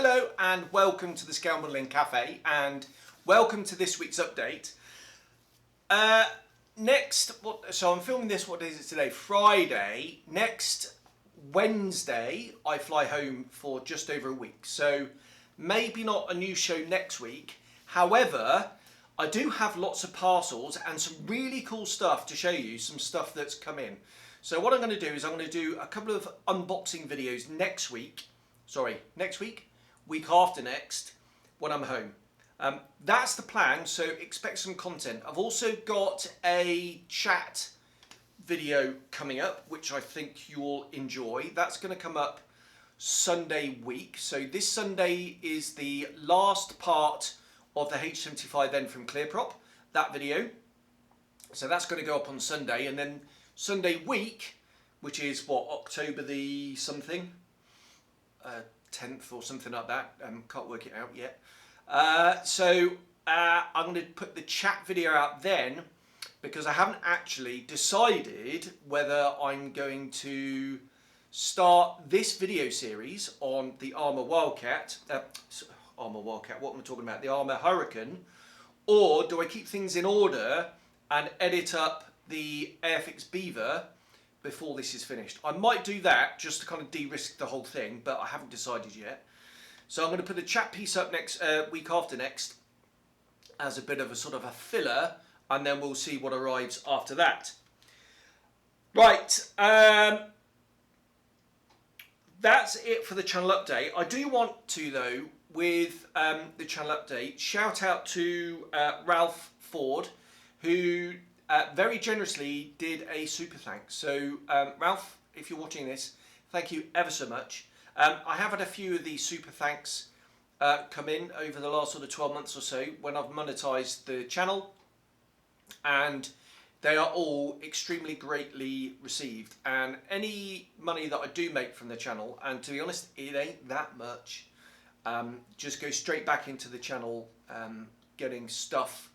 Hello and welcome to the Scale Modelling Cafe and welcome to this week's update. So I'm filming this, what is it today? Friday. Next Wednesday I fly home for just over a week. So maybe not a new show next week. However, I do have lots of parcels and some really cool stuff to show you, some stuff that's come in. So what I'm going to do is I'm going to do a couple of unboxing videos next week. Week after next, when I'm home. That's the plan, so expect some content. I've also got a chat video coming up, which I think you'll enjoy. That's going to come up Sunday week. So this Sunday is the last part of the H75N from ClearProp, that video. So that's going to go up on Sunday, and then Sunday week, which is what, October the something? 10th or something like that. Can't work it out yet. I'm going to put the chat video out then, because I haven't actually decided whether I'm going to start this video series on the Arma Wildcat, what am I talking about? The Arma Hurricane, or do I keep things in order and edit up the Airfix Beaver before this is finished. I might do that just to kind of de-risk the whole thing, but I haven't decided yet. So I'm going to put a chat piece up next week after next as a bit of a sort of a filler, and then we'll see what arrives after that. Right, that's it for the channel update. I do want to, though, with the channel update, shout out to Ralph Ford, who very generously did a super thanks. So Ralph, if you're watching this, thank you ever so much. I have had a few of these super thanks come in over the last sort of 12 months or so when I've monetized the channel, and they are all extremely greatly received. And any money that I do make from the channel, and to be honest, it ain't that much, just goes straight back into the channel, getting stuff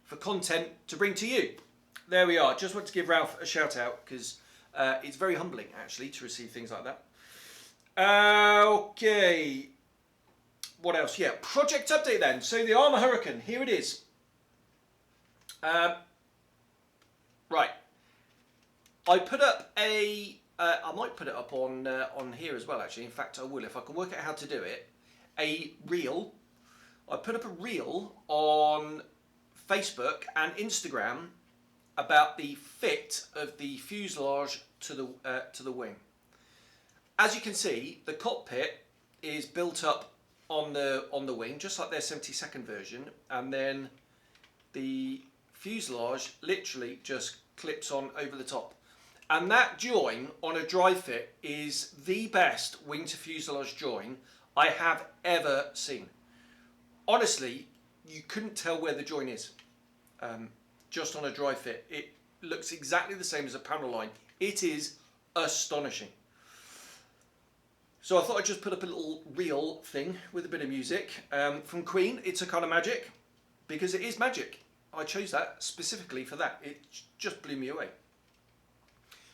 for content to bring to you. There we are. Just want to give Ralph a shout out, because it's very humbling actually to receive things like that. Okay, what else? Yeah, project update then. So the Arma Hurricane, here it is. Right, I put up a, I might put it up on here as well actually. In fact, I will if I can work out how to do it. A reel. I put up a reel on Facebook and Instagram about the fit of the fuselage to the wing. As you can see, the cockpit is built up on the wing, just like their 72nd version, and then the fuselage literally just clips on over the top. And that join on a dry fit is the best wing to fuselage join I have ever seen. Honestly, you couldn't tell where the join is. Just on a dry fit. It looks exactly the same as a panel line. It is astonishing. So I thought I'd just put up a little reel thing with a bit of music from Queen. It's a Kind of Magic, because it is magic. I chose that specifically for that. It just blew me away.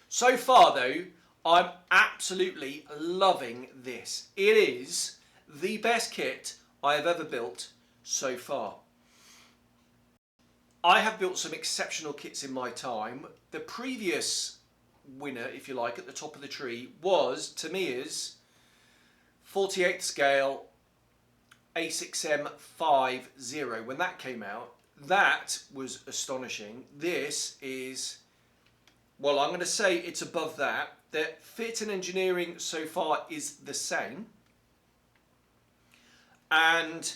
So far though, I'm absolutely loving this. It is the best kit I have ever built so far. I have built some exceptional kits in my time. The previous winner, if you like, at the top of the tree was Tamiya's 48th scale A6M50. When that came out, that was astonishing. This is, well, I'm going to say it's above that. The fit and engineering so far is the same. And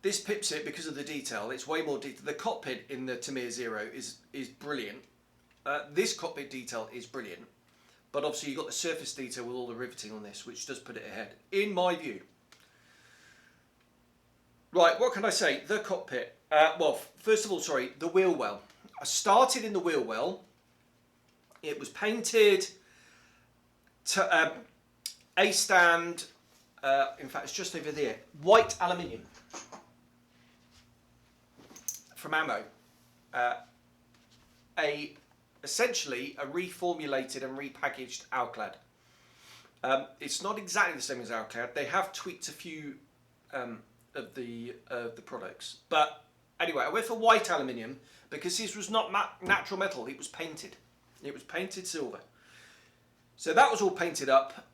this pips it because of the detail. It's way more detail. The cockpit in the Tamiya Zero is brilliant. This cockpit detail is brilliant. But obviously you've got the surface detail with all the riveting on this, which does put it ahead, in my view. Right, what can I say? The cockpit. Well, first of all, sorry, the wheel well. I started in the wheel well. It was painted to A-stand. In fact, it's just over there. White aluminium. From Ammo, essentially a reformulated and repackaged Alclad. It's not exactly the same as our cloud. They have tweaked a few of the products, but anyway, I went for white aluminium because this was not natural metal. It was painted. It was painted silver. So that was all painted up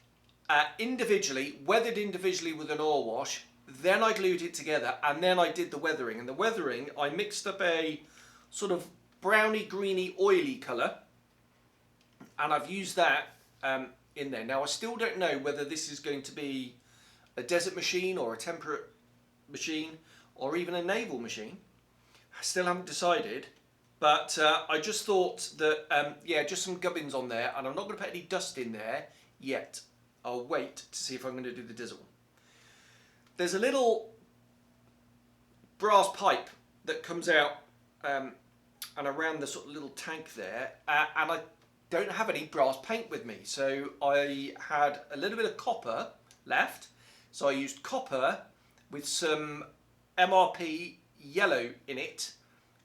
individually, weathered individually with an oil wash. Then I glued it together, and then I did the weathering. And the weathering, I mixed up a sort of browny, greeny, oily colour, and I've used that in there. Now I still don't know whether this is going to be a desert machine or a temperate machine or even a naval machine. I still haven't decided, but I just thought that yeah, just some gubbins on there, and I'm not going to put any dust in there yet. I'll wait to see if I'm going to do the desert one. There's a little brass pipe that comes out and around the sort of little tank there, and I don't have any brass paint with me, so I had a little bit of copper left, so I used copper with some MRP yellow in it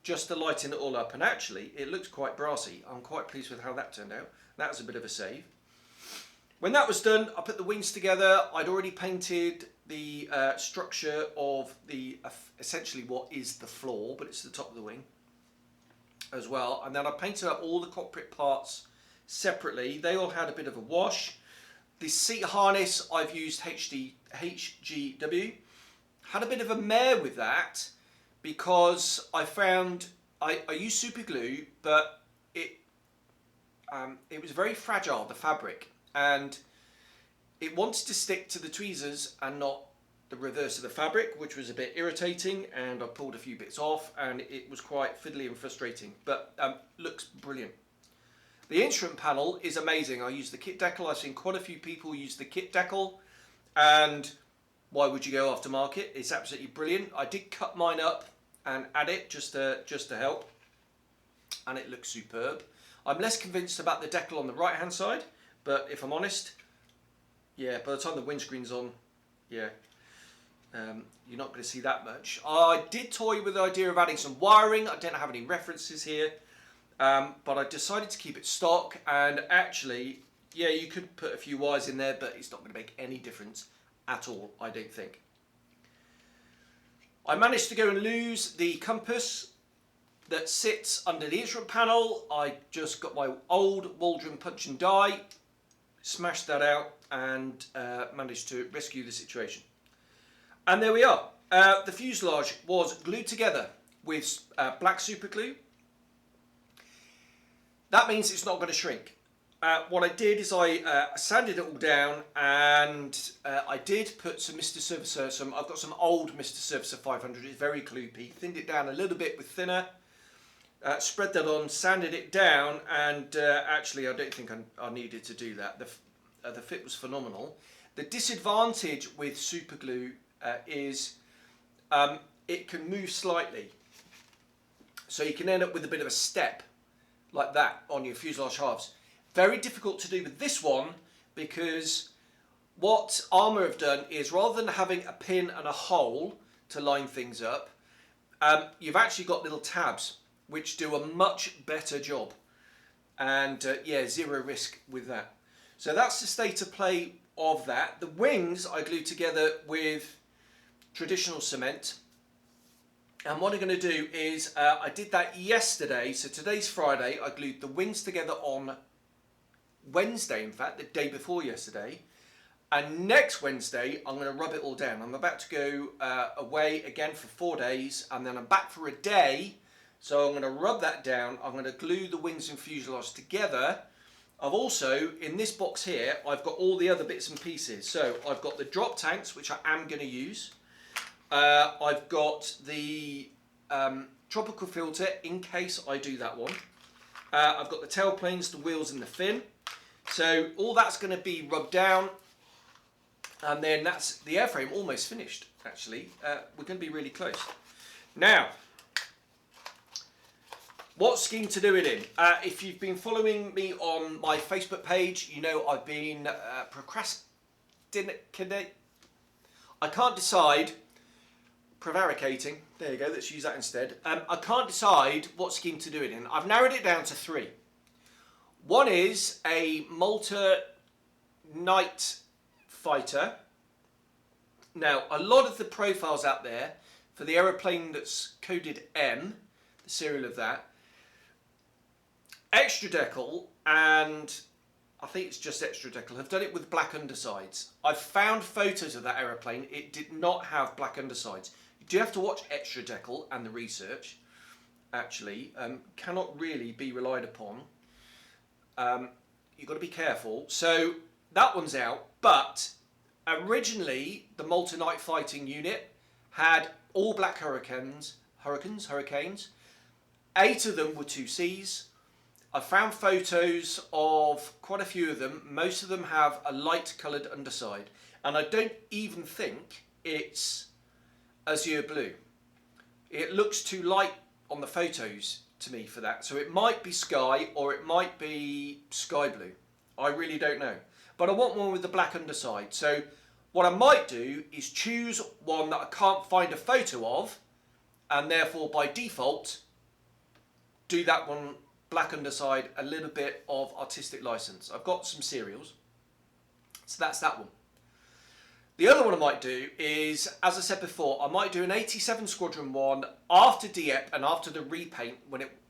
just to lighten it all up, and actually it looks quite brassy. I'm quite pleased with how that turned out. That was a bit of a save. When that was done, I put the wings together. I'd already painted the structure of the essentially what is the floor, but it's the top of the wing as well, and then I painted up all the cockpit parts separately. They all had a bit of a wash. The seat harness, I've used HGW. Had a bit of a mare with that because I found I used super glue, but it was very fragile, the fabric, and it wanted to stick to the tweezers and not the reverse of the fabric, which was a bit irritating, and I pulled a few bits off and it was quite fiddly and frustrating, but looks brilliant. The instrument panel is amazing. I used the kit decal. I've seen quite a few people use the kit decal, and why would you go aftermarket? It's absolutely brilliant. I did cut mine up and add it just to help, and it looks superb. I'm less convinced about the decal on the right hand side, but if I'm honest, yeah, by the time the windscreen's on, yeah, you're not going to see that much. I did toy with the idea of adding some wiring. I don't have any references here, but I decided to keep it stock, and actually, yeah, you could put a few wires in there, but it's not going to make any difference at all, I don't think. I managed to go and lose the compass that sits under the instrument panel. I just got my old Waldron punch and die, smashed that out, and managed to rescue the situation. And there we are. The fuselage was glued together with black super glue. That means it's not going to shrink. What I did is I sanded it all down, and I did put some Mr. Surfacer, I've got some old Mr. Surfacer 500, it's very kloopy, thinned it down a little bit with thinner, spread that on, sanded it down, and actually I don't think I needed to do that. The fit was phenomenal. The disadvantage with super glue is it can move slightly, so you can end up with a bit of a step like that on your fuselage halves. Very difficult to do with this one, because what Arma have done is, rather than having a pin and a hole to line things up, you've actually got little tabs which do a much better job, and yeah, zero risk with that. So that's the state of play of that. The wings I glued together with traditional cement, and what I'm going to do is I did that yesterday, so today's Friday. I glued the wings together on Wednesday, in fact, the day before yesterday, and next Wednesday I'm going to rub it all down. I'm about to go away again for 4 days, and then I'm back for a day, so I'm going to rub that down. I'm going to glue the wings and fuselage together. I've also, in this box here, I've got all the other bits and pieces. So I've got the drop tanks, which I am going to use. I've got the tropical filter in case I do that one. I've got the tailplanes, the wheels and the fin. So all that's going to be rubbed down, and then that's the airframe almost finished, actually. We're going to be really close. Now, what scheme to do it in? If you've been following me on my Facebook page, you know I've been procrastinating. I can't decide. Prevaricating. There you go, let's use that instead. I can't decide what scheme to do it in. I've narrowed it down to 3. One is a Malta night fighter. Now, a lot of the profiles out there for the aeroplane that's coded M, the serial of that, extra decal, and I think it's just extra decal, have done it with black undersides. I've found photos of that aeroplane. It did not have black undersides. You do have to watch extra decal and the research. Actually, cannot really be relied upon. You've got to be careful. So that one's out, but originally the Malta Night Fighting Unit had all black hurricanes. 8 of them were 2Cs. I found photos of quite a few of them. Most of them have a light coloured underside, and I don't even think it's azure blue. It looks too light on the photos to me for that. So it might be sky or it might be sky blue. I really don't know. But I want one with the black underside. So what I might do is choose one that I can't find a photo of, and therefore by default do that one black underside, a little bit of artistic license. I've got some serials. So that's that one. The other one I might do is, as I said before, I might do an 87 Squadron 1 after Dieppe and after the repaint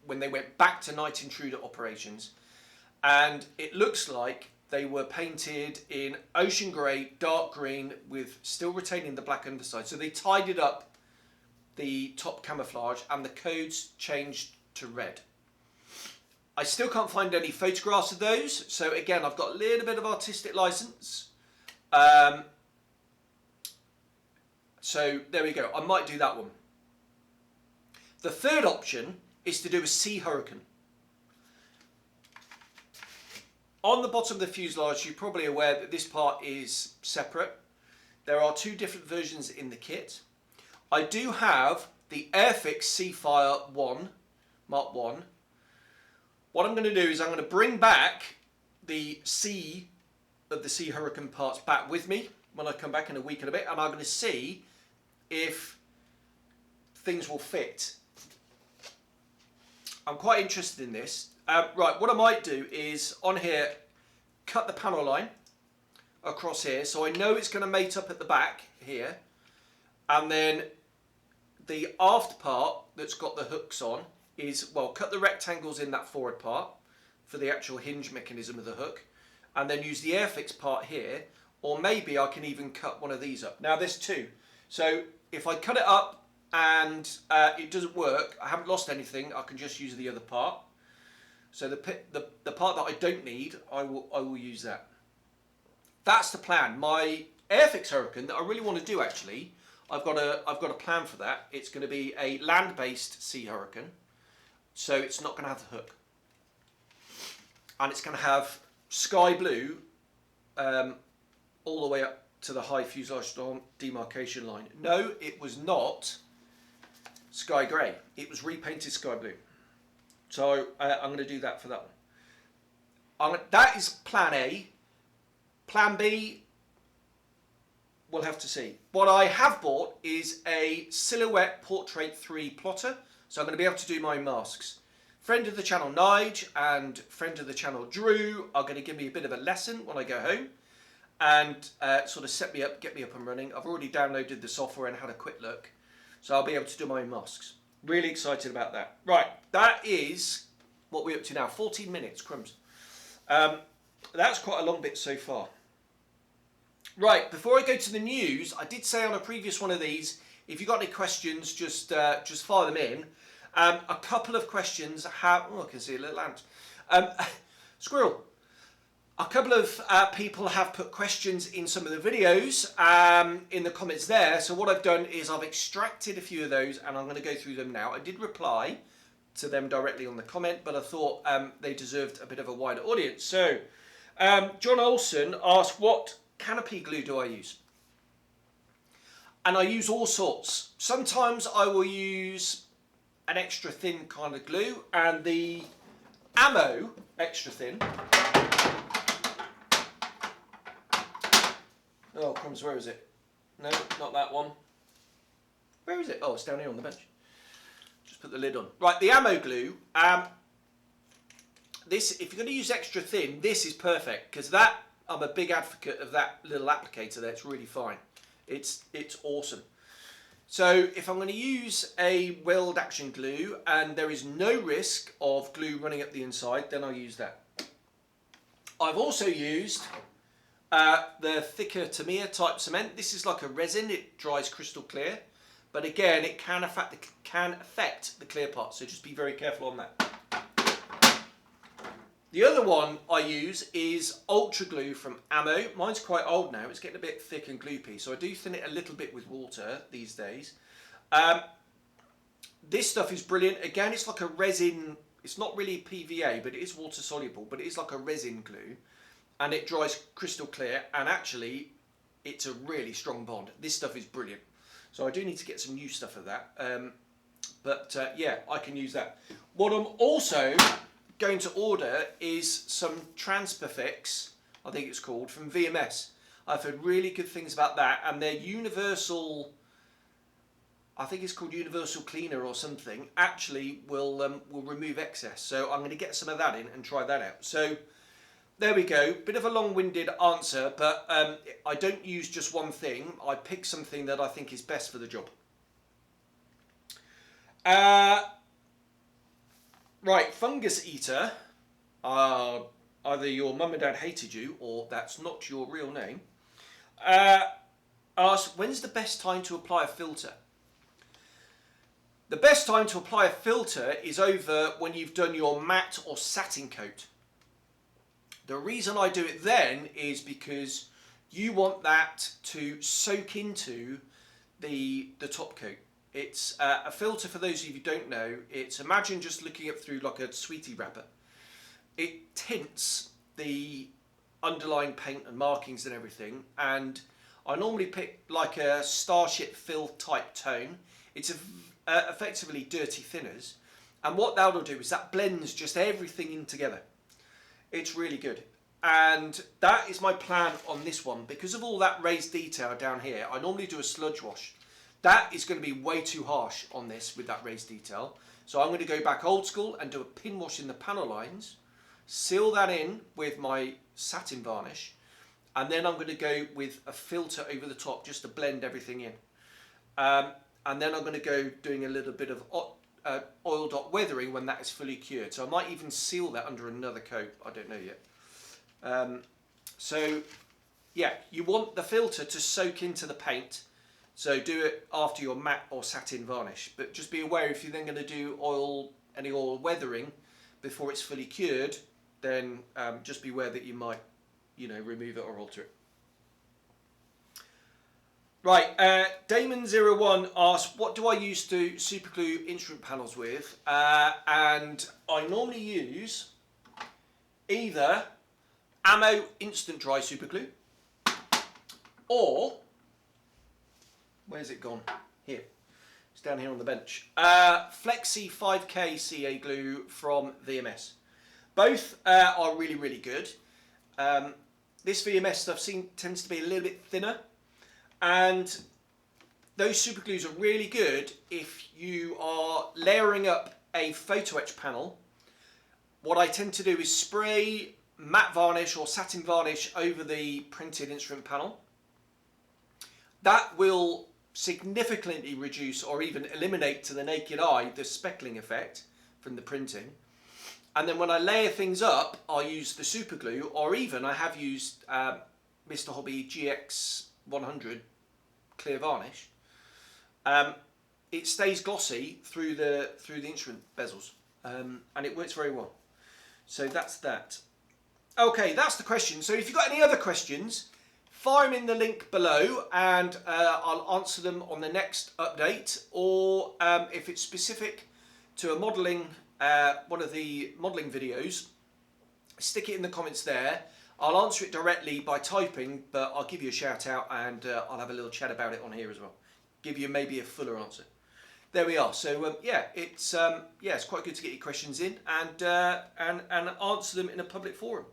when they went back to night intruder operations. And it looks like they were painted in ocean grey, dark green, with still retaining the black underside. So they tidied up the top camouflage and the codes changed to red. I still can't find any photographs of those. So again, I've got a little bit of artistic license. So there we go. I might do that one. The third option is to do a Sea Hurricane. On the bottom of the fuselage, you're probably aware that this part is separate. There are 2 different versions in the kit. I do have the Airfix Seafire 1, Mark 1. What I'm going to do is I'm going to bring back the Sea Hurricane parts back with me when I come back in a week and a bit, and I'm going to see if things will fit. I'm quite interested in this. Right, what I might do is on here cut the panel line across here, so I know it's going to mate up at the back here, and then the aft part that's got the hooks on is, well, cut the rectangles in that forward part for the actual hinge mechanism of the hook, and then use the Airfix part here, or maybe I can even cut one of these up. Now there's 2, so if I cut it up and it doesn't work, I haven't lost anything, I can just use the other part. So the part that I don't need, I will use that. That's the plan. My Airfix Hurricane that I really want to do, actually, I've got a plan for that. It's going to be a land-based Sea Hurricane, so it's not going to have the hook, and it's going to have sky blue all the way up to the high fuselage demarcation line. No, it was not sky grey. It was repainted sky blue. So I'm going to do that for that one. That is plan A. Plan B, we'll have to see. What I have bought is a Silhouette Portrait 3 plotter, so I'm going to be able to do my masks. Friend of the channel Nige and friend of the channel Drew are going to give me a bit of a lesson when I go home, and sort of set me up, get me up and running. I've already downloaded the software and had a quick look, so I'll be able to do my masks. Really excited about that. Right, that is what we're up to now. 14 minutes, crumbs. That's quite a long bit so far. Right, before I go to the news, I did say on a previous one of these, if you've got any questions, just fire them in. A couple of questions have... Oh, I can see a little ant. Squirrel. A couple of people have put questions in some of the videos in the comments there. So what I've done is I've extracted a few of those and I'm going to go through them now. I did reply to them directly on the comment, but I thought they deserved a bit of a wider audience. So John Olson asked, what canopy glue do I use? And I use all sorts. Sometimes I will use an extra thin kind of glue, and the Ammo extra thin... Oh, crumbs, where is it? No, not that one. Where is it? Oh, it's down here on the bench. Just put the lid on. Right, the Ammo glue. This, if you're going to use extra thin, this is perfect, because that I'm a big advocate of that little applicator there. It's really fine. It's awesome. So if I'm going to use a weld action glue and there is no risk of glue running up the inside, then I'll use that. I've also used the thicker Tamiya type cement. This is like a resin, it dries crystal clear. But again, it can affect the clear part, so just be very careful on that. The other one I use is Ultra Glue from Arma. Mine's quite old now, it's getting a bit thick and gloopy, so I do thin it a little bit with water these days. This stuff is brilliant. Again, it's like a resin, it's not really PVA, but it is water soluble, but it is like a resin glue, and it dries crystal clear, and actually, it's a really strong bond. This stuff is brilliant. So I do need to get some new stuff of that, yeah, I can use that. What I'm also going to order is some Transperfix, I think it's called, from VMS. I've heard really good things about that, and their universal, I think it's called universal cleaner or something, actually will remove excess. So I'm going to get some of that in and try that out. So there we go, bit of a long-winded answer, but I don't use just one thing. I pick something that I think is best for the job. Right, Fungus Eater, either your mum and dad hated you or that's not your real name, asked, when's the best time to apply a filter? The best time to apply a filter is over when you've done your matte or satin coat. The reason I do it then is because you want that to soak into the top coat. It's a filter, for those of you who don't know, it's, imagine just looking up through like a sweetie wrapper. It tints the underlying paint and markings and everything, and I normally pick like a Starship fill type tone. It's effectively dirty thinners, and what that'll do is that blends just everything in together. It's really good, and that is my plan on this one. Because of all that raised detail down here, I normally do a sludge wash. That is going to be way too harsh on this with that raised detail, so I'm going to go back old school and do a pin wash in the panel lines, seal that in with my satin varnish, and then I'm going to go with a filter over the top just to blend everything in, and then I'm going to go doing a little bit of oil dot weathering when that is fully cured. So I might even seal that under another coat, I don't know yet. So yeah, you want the filter to soak into the paint, so do it after your matte or satin varnish, but just be aware if you're then going to do any oil weathering before it's fully cured, then just be aware that you might, remove it or alter it. Right, Damon01 asked, what do I use to superglue instrument panels with? And I normally use either Ammo Instant Dry Superglue, or, where's it gone? Here, it's down here on the bench. Flexi 5K CA glue from VMS. Both are really, really good. This VMS stuff tends to be a little bit thinner, and those super glues are really good if you are layering up a photo etch panel. What I tend to do is spray matte varnish or satin varnish over the printed instrument panel. That will significantly reduce or even eliminate to the naked eye the speckling effect from the printing. And then when I layer things up, I'll use the super glue, or even I have used Mr. Hobby GX 100 clear varnish. It stays glossy through the instrument bezels, and it works very well. So that's that. Okay, that's the question. So if you've got any other questions, fire them in the link below, and I'll answer them on the next update. Or if it's specific to a modelling, one of the modelling videos, stick it in the comments there. I'll answer it directly by typing, but I'll give you a shout out, and I'll have a little chat about it on here as well. Give you maybe a fuller answer. There we are. So yeah, it's quite good to get your questions in and answer them in a public forum.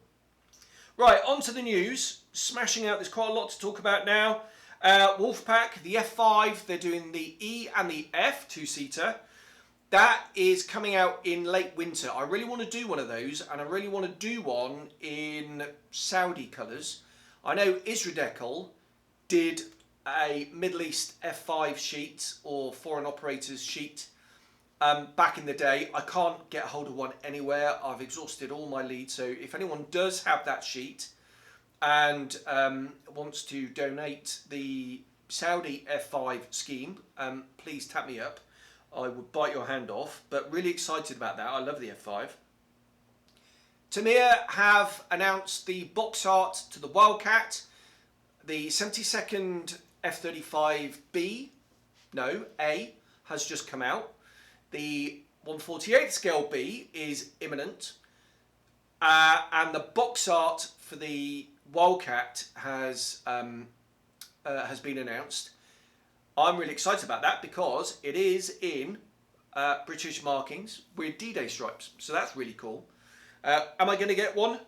Right, on to the news. Smashing out. There's quite a lot to talk about now. Wolfpack, the F5, they're doing the E and the F two-seater. That is coming out in late winter. I really want to do one of those, and I really want to do one in Saudi colours. I know Isradekel did a Middle East F5 sheet or foreign operators sheet back in the day. I can't get hold of one anywhere. I've exhausted all my leads. So if anyone does have that sheet and wants to donate the Saudi F5 scheme, please tap me up. I would bite your hand off, but really excited about that. I love the F5. Tamir have announced the box art to the Wildcat. The 72nd F-35B, no, A, has just come out. The 1/48 scale B is imminent. And the box art for the Wildcat has been announced. I'm really excited about that because it is in British markings with D-Day stripes. So that's really cool. Am I going to get one?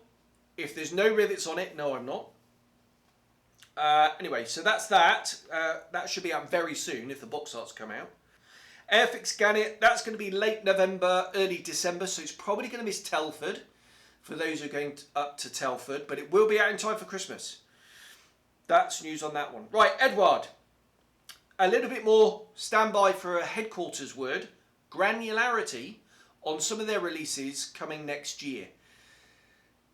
If there's no rivets on it, no, I'm not. Anyway, so that's that. That should be out very soon if the box arts come out. Airfix Gannet, that's going to be late November, early December, so it's probably going to miss Telford for those who are going up to Telford, but it will be out in time for Christmas. That's news on that one. Right, Edward. A little bit more standby for a headquarters word, granularity on some of their releases coming next year.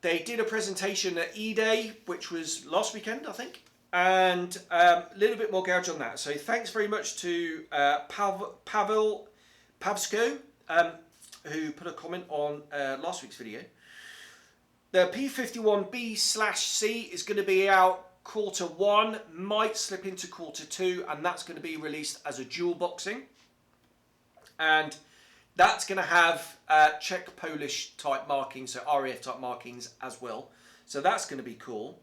They did a presentation at E-Day, which was last weekend, I think, and a little bit more gouge on that. So thanks very much to Pavel Pavsko, who put a comment on last week's video. The P51B/C is going to be out Q1, might slip into Q2, and that's going to be released as a dual boxing. And that's going to have Czech Polish type markings, so RAF type markings as well. So that's going to be cool.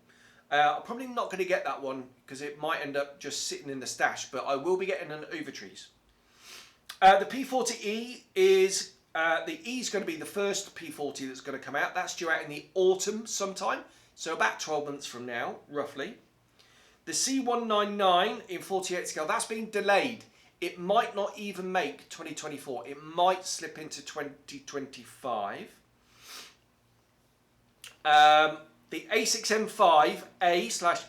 I'm probably not going to get that one because it might end up just sitting in the stash, but I will be getting an Overtrees. The P40E is, the E is going to be the first P40 that's going to come out. That's due out in the autumn sometime. So about 12 months from now, roughly. The C199 in 48 scale, that's been delayed. It might not even make 2024. It might slip into 2025. The A6M5A/...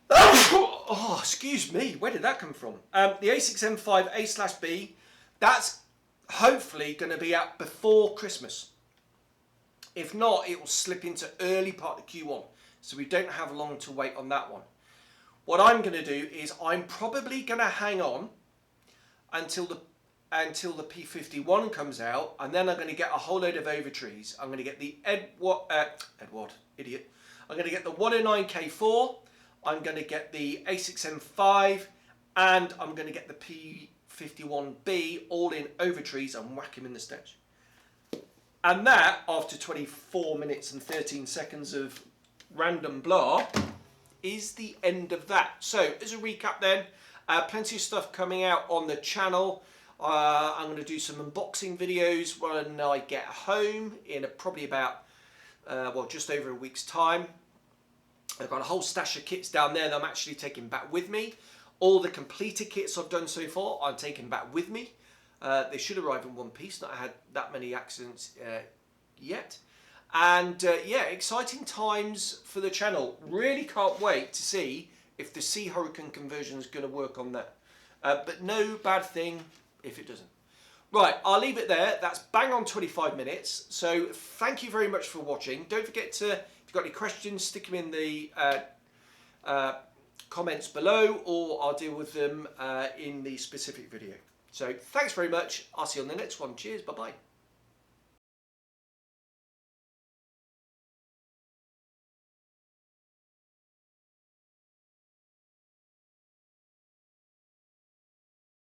Oh, excuse me. Where did that come from? The A6M5A/B, that's hopefully going to be out before Christmas. If not, it will slip into early part of Q1. So we don't have long to wait on that one. What I'm going to do is I'm probably going to hang on until the P51 comes out, and then I'm going to get a whole load of Overtrees. I'm going to get the I'm going to get the 109K4. I'm going to get the A6M5, and I'm going to get the P51B all in Overtrees and whack him in the stash. And that, after 24 minutes and 13 seconds of random blah, is the end of that. So, as a recap then, plenty of stuff coming out on the channel. I'm going to do some unboxing videos when I get home in probably about, just over a week's time. I've got a whole stash of kits down there that I'm actually taking back with me. All the completed kits I've done so far, I'm taking back with me. They should arrive in one piece, not had that many accidents yet. And yeah, exciting times for the channel. Really can't wait to see if the Sea Hurricane conversion is going to work on that. But no bad thing if it doesn't. Right, I'll leave it there. That's bang on 25 minutes. So thank you very much for watching. Don't forget to, if you've got any questions, stick them in the comments below, or I'll deal with them in the specific video. So thanks very much. I'll see you on the next one. Cheers. Bye-bye.